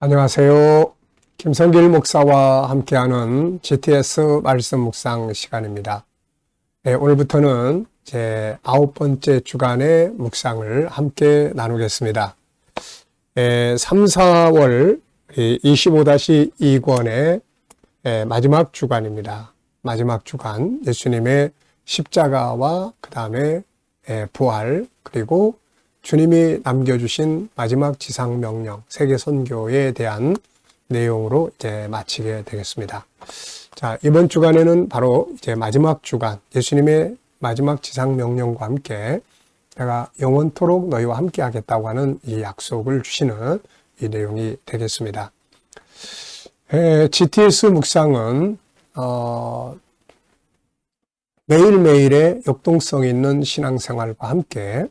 안녕하세요. 김성길 목사와 함께하는 GTS 말씀 묵상 시간입니다. 네, 오늘부터는 제 9번째 주간의 묵상을 함께 나누겠습니다. 3, 4월 25-2권의 마지막 주간입니다. 마지막 주간, 예수님의 십자가와 그 다음에 부활, 그리고 주님이 남겨주신 마지막 지상명령, 세계선교에 대한 내용으로 이제 마치게 되겠습니다. 자, 이번 주간에는 바로 이제 마지막 주간, 예수님의 마지막 지상명령과 함께 내가 영원토록 너희와 함께 하겠다고 하는 이 약속을 주시는 이 내용이 되겠습니다. GTS 묵상은, 매일매일의 역동성 있는 신앙생활과 함께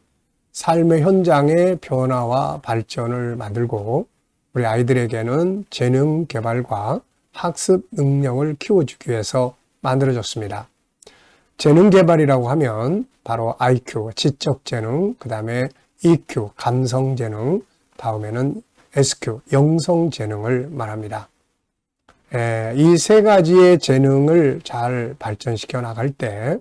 삶의 현장의 변화와 발전을 만들고 우리 아이들에게는 재능 개발과 학습 능력을 키워주기 위해서 만들어졌습니다. 재능 개발이라고 하면 바로 IQ, 지적 재능, 그 다음에 EQ, 감성 재능, 다음에는 SQ, 영성 재능을 말합니다. 이 세 가지의 재능을 잘 발전시켜 나갈 때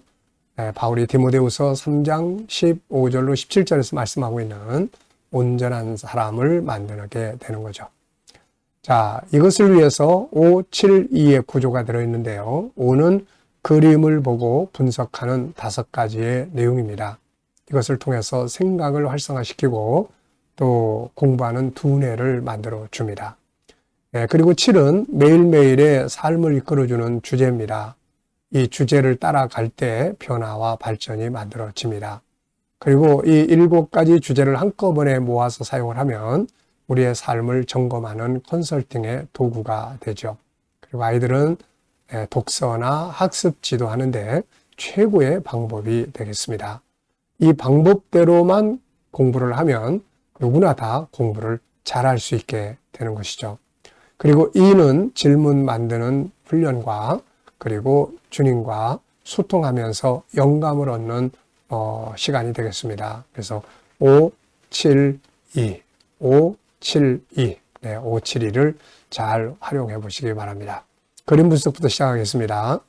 바울이 디모데후서 3장 15절로 17절에서 말씀하고 있는 온전한 사람을 만들게 되는 거죠. 자, 이것을 위해서 5, 7, 2의 구조가 들어있는데요. 5는 그림을 보고 분석하는 5가지의 내용입니다. 이것을 통해서 생각을 활성화시키고 또 공부하는 두뇌를 만들어 줍니다. 그리고 7은 매일매일의 삶을 이끌어주는 주제입니다. 이 주제를 따라갈 때 변화와 발전이 만들어집니다. 그리고 이 7가지 주제를 한꺼번에 모아서 사용을 하면 우리의 삶을 점검하는 컨설팅의 도구가 되죠. 그리고 아이들은 독서나 학습 지도하는데 최고의 방법이 되겠습니다. 이 방법대로만 공부를 하면 누구나 다 공부를 잘할 수 있게 되는 것이죠. 그리고 E는 질문 만드는 훈련과 그리고 주님과 소통하면서 영감을 얻는 시간이 되겠습니다. 그래서 5, 7, 2, 5, 7, 2, 5, 7, 2를 잘 활용해 보시기 바랍니다. 그림 분석부터 시작하겠습니다.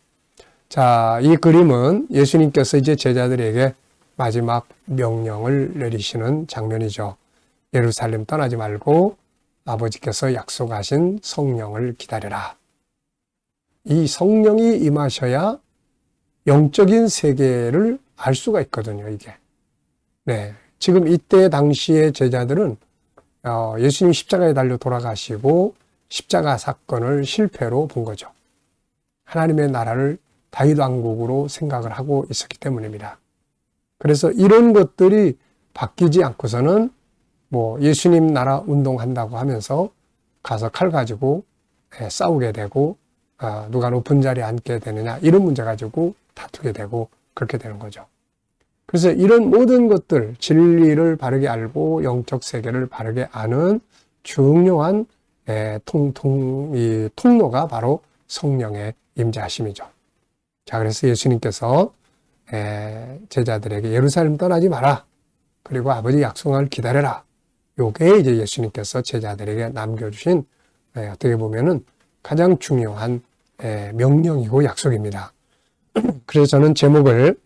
자, 이 그림은 예수님께서 이제 제자들에게 마지막 명령을 내리시는 장면이죠. 예루살렘 떠나지 말고 아버지께서 약속하신 성령을 기다려라. 이 성령이 임하셔야 영적인 세계를 알 수가 있거든요, 이게. 네. 지금 이때 당시의 제자들은 예수님 십자가에 달려 돌아가시고 십자가 사건을 실패로 본 거죠. 하나님의 나라를 다윗 왕국으로 생각을 하고 있었기 때문입니다. 그래서 이런 것들이 바뀌지 않고서는 예수님 나라 운동한다고 하면서 가서 칼 가지고 싸우게 되고 누가 높은 자리에 앉게 되느냐 이런 문제 가지고 다투게 되고 그렇게 되는 거죠. 그래서 이런 모든 것들, 진리를 바르게 알고 영적 세계를 바르게 아는 중요한 통로가 바로 성령의 임재하심이죠. 자, 그래서 예수님께서 제자들에게 예루살렘 떠나지 마라. 그리고 아버지 약속을 기다려라. 요게 이제 예수님께서 제자들에게 남겨주신 어떻게 보면은 가장 중요한 명령이고 약속입니다. 그래서 저는 제목을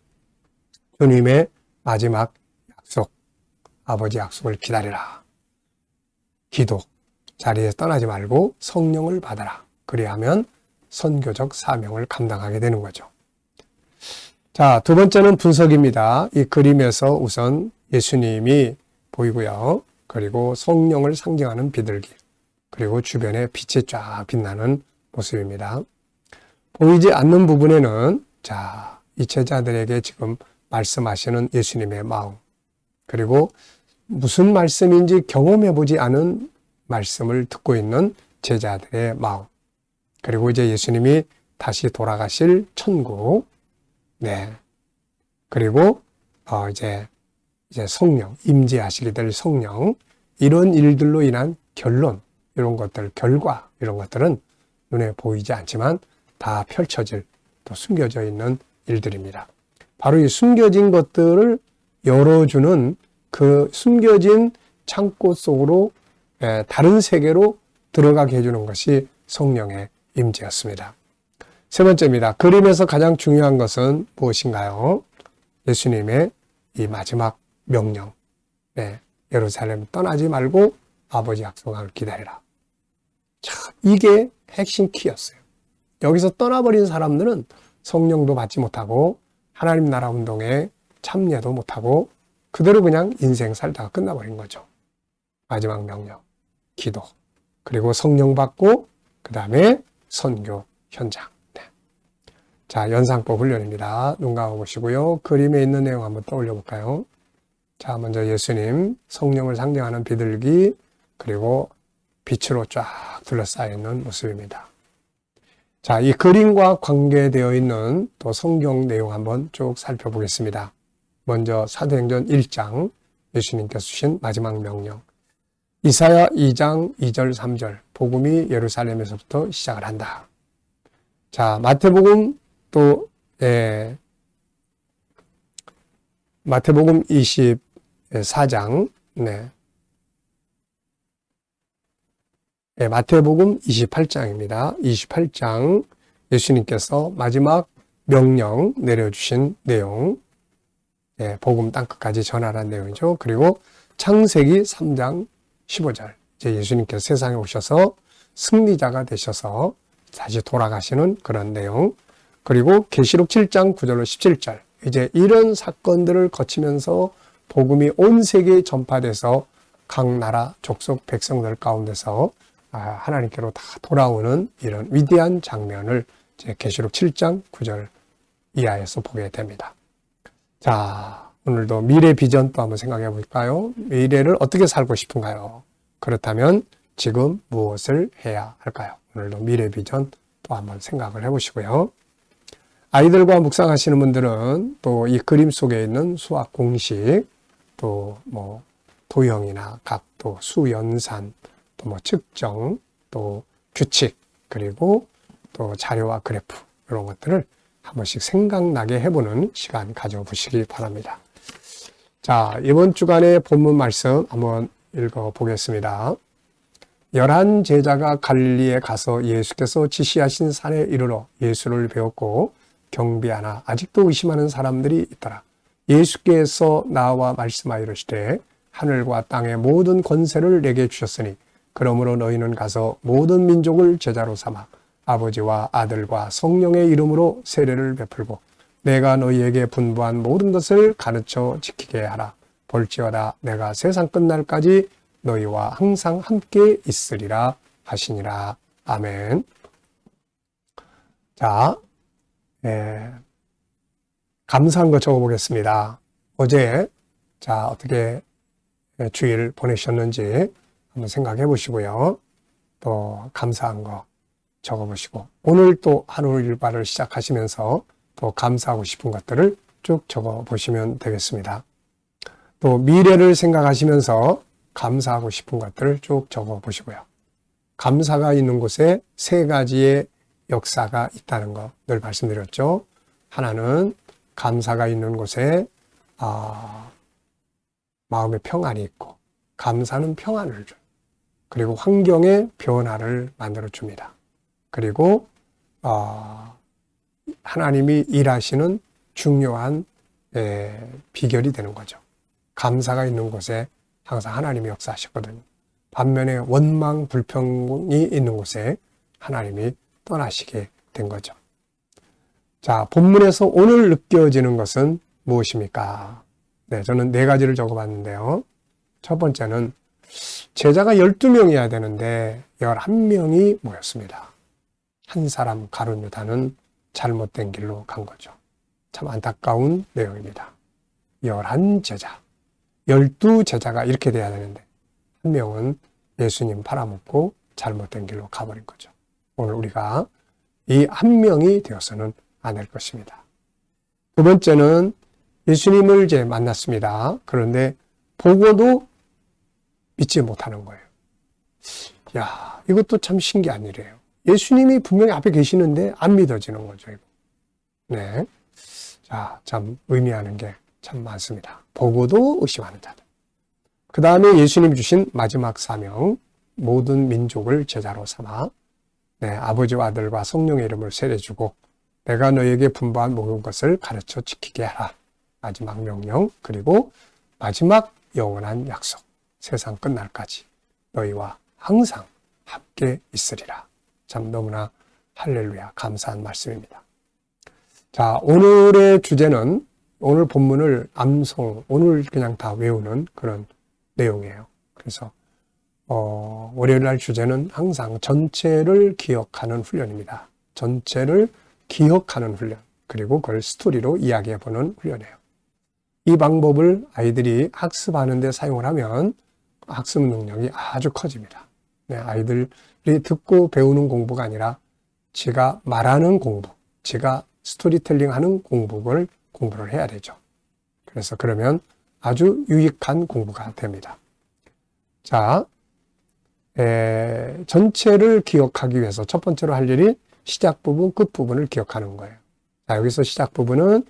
주님의 마지막 약속, 아버지 약속을 기다리라. 기도, 자리에서 떠나지 말고 성령을 받아라. 그리하면 선교적 사명을 감당하게 되는 거죠. 자, 두 번째는 분석입니다. 이 그림에서 우선 예수님이 보이고요. 그리고 성령을 상징하는 비둘기, 그리고 주변에 빛이 쫙 빛나는 모습입니다. 보이지 않는 부분에는 이 제자들에게 지금 말씀하시는 예수님의 마음, 그리고 무슨 말씀인지 경험해보지 않은 말씀을 듣고 있는 제자들의 마음, 그리고 이제 예수님이 다시 돌아가실 천국, 그리고 이제 성령, 임재하시게 될 성령, 이런 일들로 인한 결론, 이런 것들, 결과, 이런 것들은 눈에 보이지 않지만 다 펼쳐질, 또 숨겨져 있는 일들입니다. 바로 이 숨겨진 것들을 열어주는 그 숨겨진 창고 속으로 다른 세계로 들어가게 해주는 것이 성령의 임재였습니다. 세 번째입니다. 그림에서 가장 중요한 것은 무엇인가요? 예수님의 이 마지막 명령. 네, 예루살렘 떠나지 말고 아버지 약속을 기다리라. 자, 이게 핵심 키였어요. 여기서 떠나버린 사람들은 성령도 받지 못하고 하나님 나라 운동에 참여도 못하고 그대로 그냥 인생 살다가 끝나버린 거죠. 마지막 명령, 기도, 그리고 성령 받고 그 다음에 선교 현장. 네. 자, 연상법 훈련입니다. 눈 감아보시고요. 그림에 있는 내용 한번 떠올려 볼까요? 자, 먼저 예수님, 성령을 상징하는 비둘기, 그리고 빛으로 쫙 둘러싸여 있는 모습입니다. 자, 이 그림과 관계되어 있는 또 성경 내용 한번 쭉 살펴보겠습니다. 먼저 사도행전 1장, 예수님께서 주신 마지막 명령. 이사야 2장 2절 3절, 복음이 예루살렘에서부터 시작을 한다. 자, 마태복음 또 마태복음 24장, 네. 네, 마태복음 28장입니다. 28장 예수님께서 마지막 명령 내려주신 내용, 네, 복음 땅끝까지 전하라는 내용이죠. 그리고 창세기 3장 15절, 이제 예수님께서 세상에 오셔서 승리자가 되셔서 다시 돌아가시는 그런 내용, 그리고 계시록 7장 9절로 17절, 이제 이런 사건들을 거치면서 복음이 온 세계에 전파돼서 각 나라, 족속, 백성들 가운데서 하나님께로 다 돌아오는 이런 위대한 장면을 이제 계시록 7장 9절 이하에서 보게 됩니다. 자, 오늘도 미래 비전 또 한번 생각해 볼까요? 미래를 어떻게 살고 싶은가요? 그렇다면 지금 무엇을 해야 할까요? 오늘도 미래 비전 또 한번 생각을 해 보시고요. 아이들과 묵상하시는 분들은 또 이 그림 속에 있는 수학 공식, 또 뭐 도형이나 각도, 수연산, 또 뭐 측정, 또 규칙, 그리고 또 자료와 그래프, 이런 것들을 한 번씩 생각나게 해보는 시간 가져보시기 바랍니다. 자, 이번 주간의 본문 말씀 한번 읽어보겠습니다. 11 제자가 갈릴리에 가서 예수께서 지시하신 산에 이르러 예수를 배웠고 경비하나 아직도 의심하는 사람들이 있더라. 예수께서 나와 말씀하이르시되 하늘과 땅의 모든 권세를 내게 주셨으니 그러므로 너희는 가서 모든 민족을 제자로 삼아 아버지와 아들과 성령의 이름으로 세례를 베풀고 내가 너희에게 분부한 모든 것을 가르쳐 지키게 하라. 볼지어다 내가 세상 끝날까지 너희와 항상 함께 있으리라 하시니라. 아멘. 자, 감사한 거 적어보겠습니다. 어제 자 어떻게 주일 보내셨는지 한번 생각해 보시고요. 또 감사한 거 적어보시고 오늘 또 하루 일과를 시작하시면서 또 감사하고 싶은 것들을 쭉 적어보시면 되겠습니다. 또 미래를 생각하시면서 감사하고 싶은 것들을 쭉 적어보시고요. 감사가 있는 곳에 세 가지의 역사가 있다는 거 늘 말씀드렸죠. 하나는 감사가 있는 곳에 마음의 평안이 있고 감사는 평안을 줘요. 그리고 환경의 변화를 만들어 줍니다. 그리고 하나님이 일하시는 중요한 비결이 되는 거죠. 감사가 있는 곳에 항상 하나님이 역사하셨거든요. 반면에 원망, 불평이 있는 곳에 하나님이 떠나시게 된 거죠. 자, 본문에서 오늘 느껴지는 것은 무엇입니까? 네, 저는 4가지를 적어봤는데요. 첫 번째는 제자가 12명이어야 되는데 11명이 모였습니다. 한 사람 가룟 유다는 잘못된 길로 간 거죠. 참 안타까운 내용입니다. 11제자, 12제자가 이렇게 돼야 되는데 한 명은 예수님 팔아먹고 잘못된 길로 가버린 거죠. 오늘 우리가 이 한 명이 되어서는 안 될 것입니다. 두 번째는 예수님을 이제 만났습니다. 그런데 보고도 믿지 못하는 거예요. 야, 이것도 참 신기한 일이에요. 예수님이 분명히 앞에 계시는데 안 믿어지는 거죠. 이거. 네. 자, 참 의미하는 게 참 많습니다. 보고도 의심하는 자들. 그 다음에 예수님이 주신 마지막 사명, 모든 민족을 제자로 삼아 아버지와 아들과 성령의 이름을 세례주고 내가 너에게 분부한 모든 것을 가르쳐 지키게 하라. 마지막 명령, 그리고 마지막 영원한 약속, 세상 끝날까지 너희와 항상 함께 있으리라. 참 너무나 할렐루야 감사한 말씀입니다. 자, 오늘의 주제는 오늘 본문을 암송, 오늘 그냥 다 외우는 그런 내용이에요. 그래서 월요일 날 주제는 항상 전체를 기억하는 훈련입니다. 전체를 기억하는 훈련, 그리고 그걸 스토리로 이야기해보는 훈련이에요. 이 방법을 아이들이 학습하는 데 사용을 하면 학습 능력이 아주 커집니다. 아이들이 듣고 배우는 공부가 아니라 지가 말하는 공부, 지가 스토리텔링 하는 공부를 해야 되죠. 그래서 그러면 아주 유익한 공부가 됩니다. 자, 전체를 기억하기 위해서 첫 번째로 할 일이 시작 부분, 끝 부분을 기억하는 거예요. 자, 여기서 시작 부분은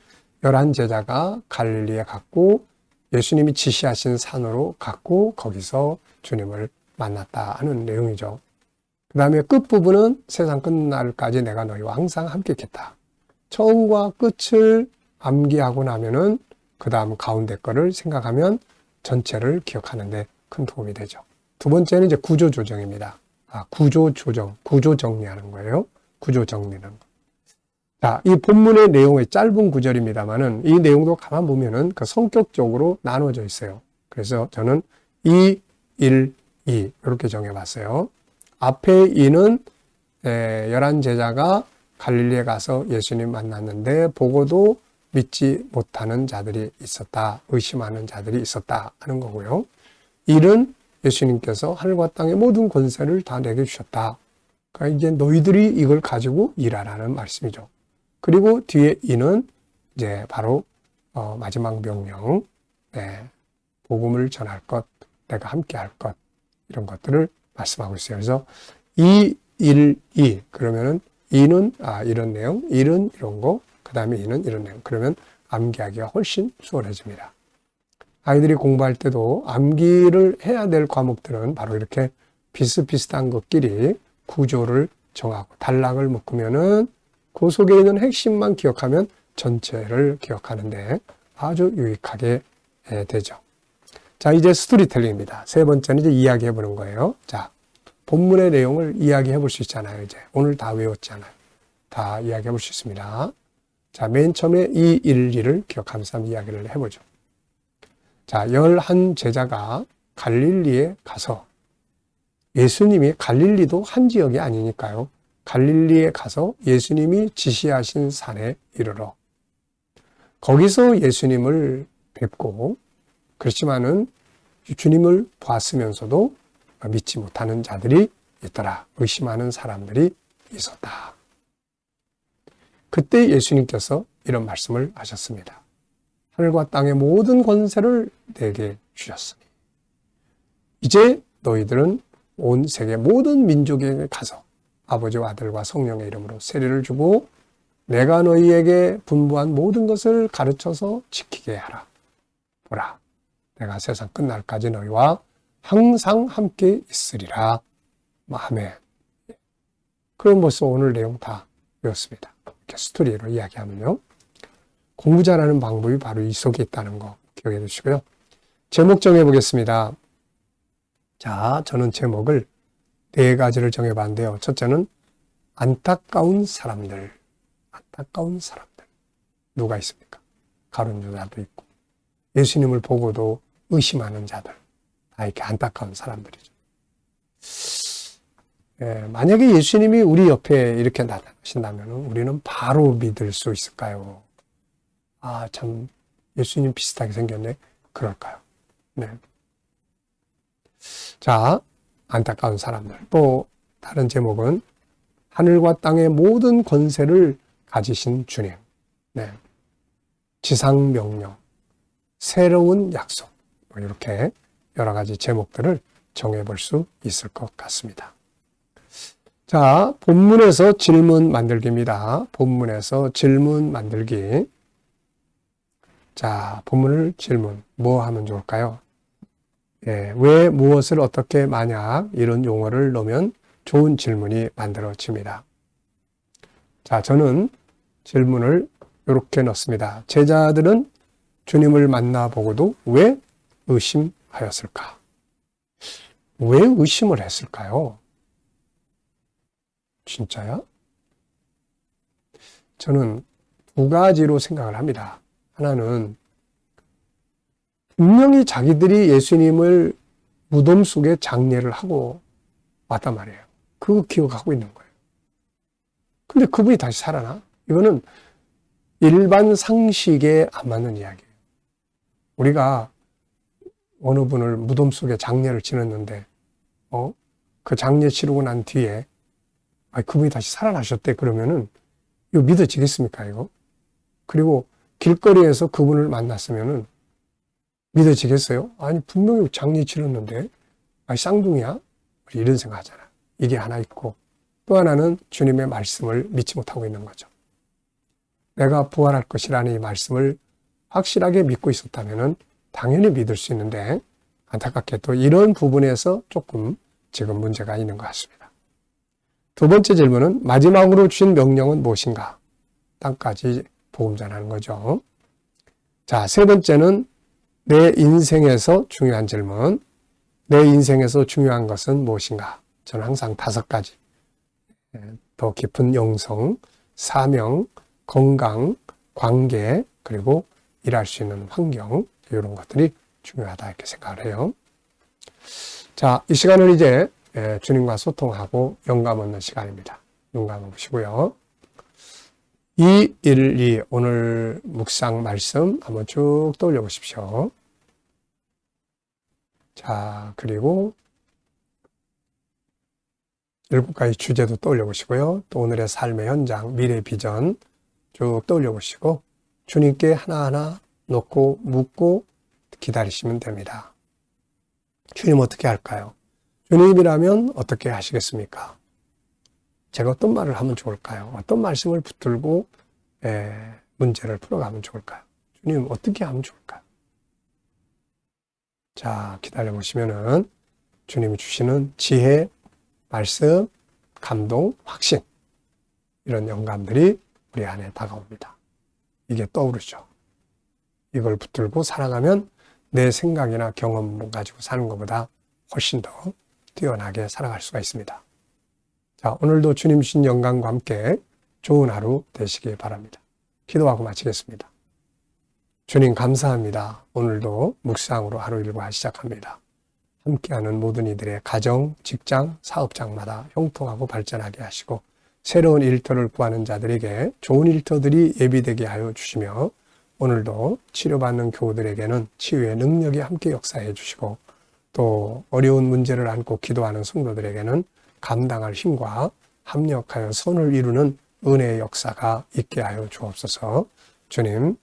11제자가 갈릴리에 갔고 예수님이 지시하신 산으로 갔고 거기서 주님을 만났다 하는 내용이죠. 그 다음에 끝 부분은 세상 끝날까지 내가 너희와 항상 함께 있겠다. 처음과 끝을 암기하고 나면은 그 다음 가운데 거를 생각하면 전체를 기억하는데 큰 도움이 되죠. 두 번째는 이제 구조 조정입니다. 구조 조정, 구조 정리하는 거예요. 구조 정리는. 자, 이 본문의 내용의 짧은 구절입니다만은 이 내용도 가만 보면은 그 성격적으로 나눠져 있어요. 그래서 저는 2, 1, 2 이렇게 정해봤어요. 앞에 2는 11제자가 갈릴리에 가서 예수님 만났는데 보고도 믿지 못하는 자들이 있었다. 의심하는 자들이 있었다 하는 거고요. 1은 예수님께서 하늘과 땅의 모든 권세를 다 내게 주셨다. 그러니까 이제 너희들이 이걸 가지고 일하라는 말씀이죠. 그리고 뒤에 2는 이제 바로 마지막 명령, 복음을 전할 것, 내가 함께 할 것, 이런 것들을 말씀하고 있어요. 그래서 2, 1, 2 그러면은 2는 이런 내용, 1은 이런 거, 그 다음에 2는 이런 내용. 그러면 암기하기가 훨씬 수월해집니다. 아이들이 공부할 때도 암기를 해야 될 과목들은 바로 이렇게 비슷비슷한 것끼리 구조를 정하고 단락을 묶으면은 그 속에 있는 핵심만 기억하면 전체를 기억하는데 아주 유익하게 되죠. 자, 이제 스토리텔링입니다. 세 번째는 이제 이야기해 보는 거예요. 자, 본문의 내용을 이야기해 볼 수 있잖아요. 이제 오늘 다 외웠잖아요. 다 이야기해 볼 수 있습니다. 자, 맨 처음에 2, 1, 2를 기억하면서 한번 이야기를 해보죠. 자, 11제자가 갈릴리에 가서 예수님이 갈릴리도 한 지역이 아니니까요. 갈릴리에 가서 예수님이 지시하신 산에 이르러 거기서 예수님을 뵙고 그렇지만은 주님을 봤으면서도 믿지 못하는 자들이 있더라. 의심하는 사람들이 있었다. 그때 예수님께서 이런 말씀을 하셨습니다. 하늘과 땅의 모든 권세를 내게 주셨으니 이제 너희들은 온 세계 모든 민족에게 가서 아버지와 아들과 성령의 이름으로 세례를 주고 내가 너희에게 분부한 모든 것을 가르쳐서 지키게 하라. 보라, 내가 세상 끝날까지 너희와 항상 함께 있으리라. 아멘. 그럼 벌써 오늘 내용 다 외웠습니다. 이렇게 스토리로 이야기하면요. 공부 잘하는 방법이 바로 이 속에 있다는 거 기억해 두시고요. 제목 정해보겠습니다. 자, 저는 제목을 4가지를 정해봤는데요. 첫째는 안타까운 사람들. 안타까운 사람들. 누가 있습니까? 가룟 유다도 있고 예수님을 보고도 의심하는 자들. 다 이렇게 안타까운 사람들이죠. 만약에 예수님이 우리 옆에 이렇게 나타나신다면 우리는 바로 믿을 수 있을까요? 참 예수님 비슷하게 생겼네. 그럴까요? 네. 자, 안타까운 사람들. 또 다른 제목은 하늘과 땅의 모든 권세를 가지신 주님. 네. 지상 명령, 새로운 약속. 이렇게 여러 가지 제목들을 정해볼 수 있을 것 같습니다. 자, 본문에서 질문 만들기입니다. 본문에서 질문 만들기. 자, 본문을 질문. 뭐 하면 좋을까요? 왜, 무엇을, 어떻게, 만약 이런 용어를 넣으면 좋은 질문이 만들어집니다. 자, 저는 질문을 이렇게 넣습니다. 제자들은 주님을 만나보고도 왜 의심하였을까? 왜 의심을 했을까요? 진짜야? 저는 두 가지로 생각을 합니다. 하나는 분명히 자기들이 예수님을 무덤 속에 장례를 하고 왔단 말이에요. 그거 기억하고 있는 거예요. 근데 그분이 다시 살아나? 이거는 일반 상식에 안 맞는 이야기예요. 우리가 어느 분을 무덤 속에 장례를 지냈는데, 그 장례 치르고 난 뒤에, 그분이 다시 살아나셨대. 그러면은, 이거 믿어지겠습니까, 이거? 그리고 길거리에서 그분을 만났으면은, 믿어지겠어요? 아니, 분명히 장례 치렀는데, 쌍둥이야? 이런 생각 하잖아. 이게 하나 있고, 또 하나는 주님의 말씀을 믿지 못하고 있는 거죠. 내가 부활할 것이라는 이 말씀을 확실하게 믿고 있었다면은 당연히 믿을 수 있는데, 안타깝게도 이런 부분에서 조금 지금 문제가 있는 것 같습니다. 두 번째 질문은 마지막으로 주신 명령은 무엇인가? 땅까지 복음 전하는 거죠. 자, 세 번째는 내 인생에서 중요한 질문. 내 인생에서 중요한 것은 무엇인가? 저는 항상 5가지. 더 깊은 영성, 사명, 건강, 관계, 그리고 일할 수 있는 환경, 이런 것들이 중요하다 이렇게 생각을 해요. 자, 이 시간은 이제 주님과 소통하고 영감 얻는 시간입니다. 눈 감아보시고요. 212 오늘 묵상 말씀 한번 쭉 떠올려 보십시오. 자, 그리고 7가지 주제도 떠올려 보시고요. 또 오늘의 삶의 현장, 미래 비전 쭉 떠올려 보시고 주님께 하나하나 놓고 묻고 기다리시면 됩니다. 주님 어떻게 할까요? 주님이라면 어떻게 하시겠습니까? 제가 어떤 말을 하면 좋을까요? 어떤 말씀을 붙들고 문제를 풀어가면 좋을까요? 주님 어떻게 하면 좋을까요? 자, 기다려 보시면은 주님이 주시는 지혜, 말씀, 감동, 확신, 이런 영감들이 우리 안에 다가옵니다. 이게 떠오르죠. 이걸 붙들고 살아가면 내 생각이나 경험 가지고 사는 것보다 훨씬 더 뛰어나게 살아갈 수가 있습니다. 자, 오늘도 주님 주신 영광과 함께 좋은 하루 되시길 바랍니다. 기도하고 마치겠습니다. 주님 감사합니다. 오늘도 묵상으로 하루 일과 시작합니다. 함께하는 모든 이들의 가정, 직장, 사업장마다 형통하고 발전하게 하시고 새로운 일터를 구하는 자들에게 좋은 일터들이 예비되게 하여 주시며 오늘도 치료받는 교우들에게는 치유의 능력이 함께 역사해 주시고 또 어려운 문제를 안고 기도하는 성도들에게는 감당할 힘과 합력하여 선을 이루는 은혜의 역사가 있게 하여 주옵소서. 주님,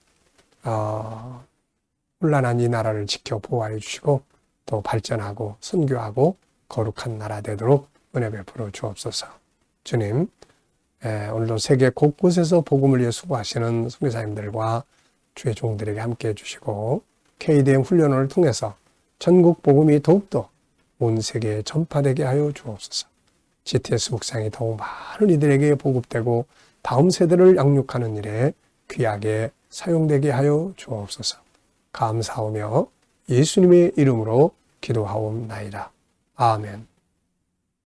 혼란한 이 나라를 지켜 보호하여 주시고 또 발전하고 선교하고 거룩한 나라 되도록 은혜 베풀어 주옵소서. 주님, 오늘도 세계 곳곳에서 복음을 위해 수고하시는 선교사님들과 주의 종들에게 함께해 주시고 KDM 훈련을 통해서 전국 복음이 더욱더 온 세계에 전파되게 하여 주옵소서. GTS 묵상이 더욱 많은 이들에게 보급되고 다음 세대를 양육하는 일에 귀하게 사용되게 하여 주옵소서. 감사하며 예수님의 이름으로 기도하옵나이다. 아멘.